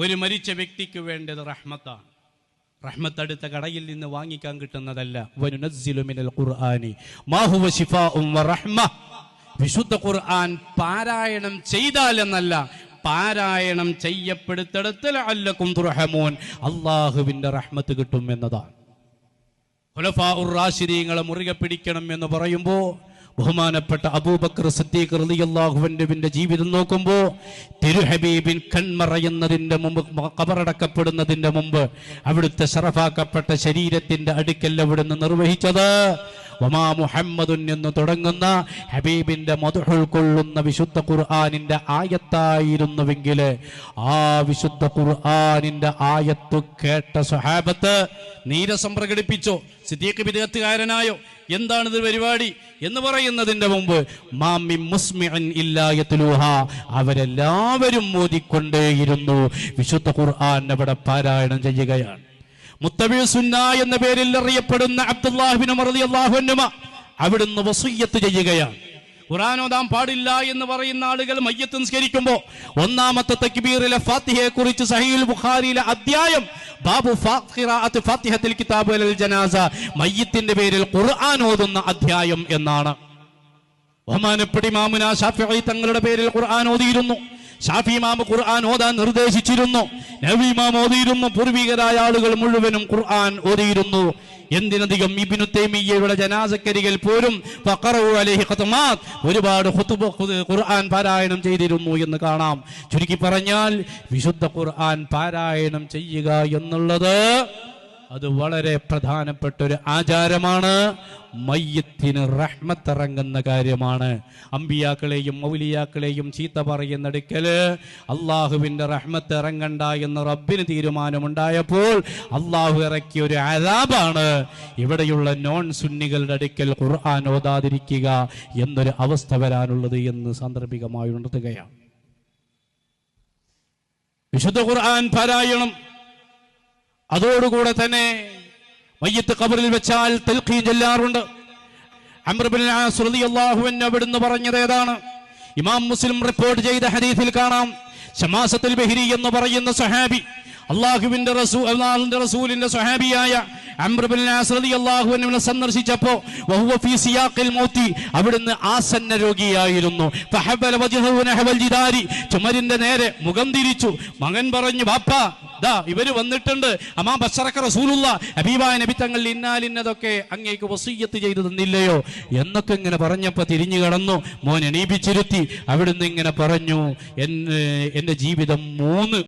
ഒരു മരിച്ച വ്യക്തിക്ക് വേണ്ടത് റഹ്മത്താണ്. റഹ്മത്ത് അടുത്ത കടയിൽ നിന്ന് വാങ്ങിക്കാൻ കിട്ടുന്നതല്ല. വനുനസ്സിലു മിനൽ ഖുർആനി മാ ഹുവ ശിഫാഉൻ വറഹ്മ. വിശുദ്ധ ഖുർആൻ പാരായണം ചെയ്താൽ എന്നല്ല, പാരായണം ചെയ്യപ്പെടുത്തിടത്ത് ലഅല്ലകും തുർഹമൂൻ, അല്ലാഹുവിന്റെ റഹ്മത്ത് കിട്ടും എന്നതാണ്. ഖുലഫാഉർ റാഷിദീങ്ങളെ മുറുകെ പിടിക്കണം എന്ന് പറയുമ്പോൾ ബഹുമാനപ്പെട്ട അബൂബക്കർ സിദ്ദീഖ് റളിയല്ലാഹു അൻഹുവിന്റെ ജീവിതം നോക്കുമ്പോൾ തിരുഹബീബിൻ കൺമറയുന്നതിന്റെ മുമ്പ്, ഖബറടക്കപ്പെടുന്നതിന്റെ മുമ്പ് അവിടുത്തെ ശറഫാക്കപ്പെട്ട ശരീരത്തിന്റെ അടുക്കൽ അവിടുന്ന് നിർവഹിച്ചത് വമാ മുഹമ്മദുൻ എന്ന് തുടങ്ങുന്ന ഹബീബിന്റെ മദ്ഹ് ഉൾക്കൊള്ളുന്ന വിശുദ്ധ ഖുർആനിന്റെ ആയത്തായിരുന്നുവെങ്കിൽ ആ വിശുദ്ധ ഖുർആനിന്റെ ആയത്ത് കേട്ട സ്വഹാബത്ത് നീരസം പ്രകടിപ്പിച്ചോ? സിദ്ദീഖ് ബിദ്അത്തുകാരനായോ? എന്താണിത് പരിപാടി എന്ന് പറയുന്നതിന്റെ മുമ്പ് മാമി മുസ്മിഅൻ ഇല്ലാ യത്ലൂഹ, അവരെല്ലാവരും ഓതിക്കൊണ്ടേയിരുന്നു. വിശുദ്ധ ഖുർആൻ അവിടെ പാരായണം ചെയ്യുകയാണ്. മുത്തബി സുന്ന എന്ന പേരിൽ അറിയപ്പെടുന്ന അബ്ദുല്ലാഹ് ഇബ്നു ഉമർ റളിയല്ലാഹു അൻഹു അവിടുന്ന് വസിയ്യത്ത് ചെയ്യുകയാണ്. ഖുർആൻ ഓതാൻ പാടില്ല എന്ന് പറയുന്ന ആളുകൾ മയ്യത്ത് നിസ്കരിക്കുമ്പോൾ ഒന്നാമത്തെ തക്ബീറിലെ ഫാത്തിഹയെ കുറിച്ച് സഹീഹുൽ ബുഖാരിയിലെ അധ്യായം ബാബു ഖിറാഅത്ത് ഫാത്തിഹത്തുൽ കിതാബ് അലൽ ജനാസ, മയ്യത്തിന്റെ പേരിൽ ഖുർആൻ ഓതുന്ന അധ്യായം എന്നാണ്. ബഹുമാനപ്പെട്ട ഇമാമുനാ ശാഫിഈ തങ്ങളുടെ പേരിൽ ഖുർആൻ ഓതിയിരുന്നു. ഷാഫി ഇമാം ഖുർആൻ ഓതാൻ നിർദ്ദേശിച്ചിരുന്നു. നബവി ഇമാം ഓതിയിരുന്നു. പൂർവികരായ ആളുകൾ മുഴുവനും ഖുർആൻ ഓതിയിരുന്നു. എന്തിനധികം ഇബ്നു തൈമിയ്യയുടെ ജനാസക്കരികിൽ പോലും ഫഖറഉ അലൈഹി ഖത്മാത്ത്, ഒരുപാട് ഖുർആൻ പാരായണം ചെയ്തിരുന്നു എന്ന് കാണാം. ചുരുക്കി പറഞ്ഞാൽ വിശുദ്ധ ഖുർആൻ പാരായണം ചെയ്യുക എന്നുള്ളത് അത് വളരെ പ്രധാനപ്പെട്ട ഒരു ആചാരമാണ്. മയ്യത്തിന് റഹ്മത്തിറങ്ങുന്ന കാര്യമാണ്. അമ്പിയാക്കളെയും മൗലിയാക്കളെയും ചീത്ത പറയുന്നിടക്കല് അള്ളാഹുവിന്റെ റഹ്മത്ത് ഇറങ്ങണ്ട എന്ന് റബ്ബിന് തീരുമാനമുണ്ടായപ്പോൾ അള്ളാഹു ഇറക്കിയ ഒരു അദാബാണ് ഇവിടെയുള്ള നോൺ സുന്നികളുടെ അടുക്കൽ ഖുർആൻ ഓതാതിരിക്കുക എന്നൊരു അവസ്ഥ വരാനുള്ളത് എന്ന് സാന്ദർഭികമായി ഉണർത്തുകയാണ്. വിശുദ്ധ ഖുർആൻ പാരായണം, അതോടുകൂടെ തന്നെ മയ്യത്ത് ഖബറിൽ വെച്ചാൽ തൽഖീൻ ചൊല്ലാറുണ്ട്. അംർ ഇബ്നുൽ ആസ് റളിയല്ലാഹു അൻഹു അവിടുന്ന് പറഞ്ഞത് ഏതാണ്? ഇമാം മുസ്ലിം റിപ്പോർട്ട് ചെയ്ത ഹദീസിൽ കാണാം. ശമാസത്തുൽ ബഹരി എന്ന് പറയുന്ന സ്വഹാബി, അല്ലാഹുവിന്റെ റസൂലിന്റെ സ്വഹാബിയായ അംർ ഇബ്നുൽ ആസ് റളിയല്ലാഹു അൻഹുവിനെ സന്ദർശിച്ചപ്പോൾ വഹുവ ഫീ സിയാഖിൽ മൗതി, അവിടുന്ന് ആസന്ന രോഗിയായിരുന്നു. ഫഹബല വജ്ഹഹു നഹവൽ ജിദാരി, ചുമരിന്റെ നേരെ മുഖം തിരിച്ചു. മകൻ പറഞ്ഞു, ബാപ്പാ ദാ ഇവര് വന്നിട്ടുണ്ട്, അമാ ബശറക റസൂലുള്ളാഹ്, ഹബീബായ നബി തങ്ങൾ ഇന്നാലിന്നതൊക്കെ അങ്ങേക്ക് വസിയ്യത്ത് ചെയ്തു തന്നില്ലയോ എന്നൊക്കെ ഇങ്ങനെ പറഞ്ഞപ്പോൾ തിരിഞ്ഞു കടന്നു. മോൻ എണീപ്പിച്ചിരുത്തി. അവിടുന്ന് ഇങ്ങനെ പറഞ്ഞു, എന്റെ ജീവിതം 3